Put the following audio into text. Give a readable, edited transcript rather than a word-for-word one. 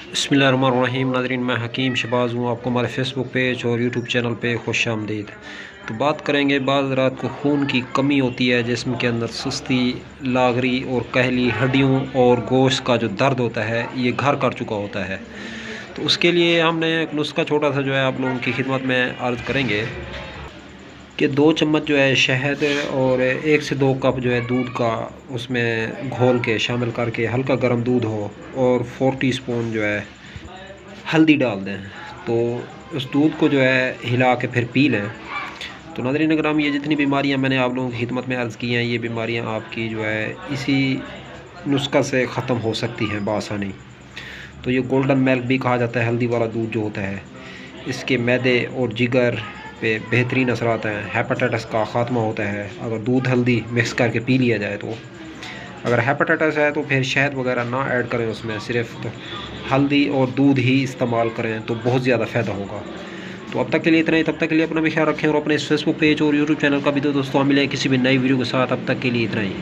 बिस्मिल्लाहिर्रहमानिर्रहीम। नाज़रीन, मैं हकीम शहबाज हूँ। आपको हमारे फेसबुक पेज और यूट्यूब चैनल पे खुश आमदीद। तो बात करेंगे, बाज़ रात को खून की कमी होती है, जिस्म के अंदर सुस्ती, लागरी और कहली, हड्डियों और गोश्त का जो दर्द होता है ये घर कर चुका होता है। तो उसके लिए हमने एक नुस्खा छोटा सा जो है आप लोगों की खिदमत में अर्ज़ करेंगे कि 2 चम्मच जो है शहद और 1 से 2 कप जो है दूध का उसमें घोल के शामिल करके, हल्का गर्म दूध हो और 4 टीस्पून जो है हल्दी डाल दें। तो उस दूध को जो है हिला के फिर पी लें। तो नाज़रीन अकराम, ये जितनी बीमारियां मैंने आप लोगों की खिदमत में अर्ज़ की हैं, ये बीमारियां आपकी जो है इसी नुस्खा से ख़त्म हो सकती हैं बआसानी। तो ये गोल्डन मिल्क भी कहा जाता है, हल्दी वाला दूध जो होता है, इसके मैदे और जिगर पे बेहतरीन असरात हैं। हेपेटाइटिस का ख़ात्मा होता है अगर दूध हल्दी मिक्स करके पी लिया जाए। तो अगर हेपेटाइटिस है तो फिर शहद वगैरह ना ऐड करें, उसमें सिर्फ तो हल्दी और दूध ही इस्तेमाल करें तो बहुत ज़्यादा फ़ायदा होगा। तो अब तक के लिए इतना ही। तब तक के लिए अपना भी ख्याल रखें और अपने फेसबुक पेज और यूट्यूब चैनल का भी। तो दोस्तों, हम मिलें किसी भी नई वीडियो के साथ। अब तक के लिए इतना ही।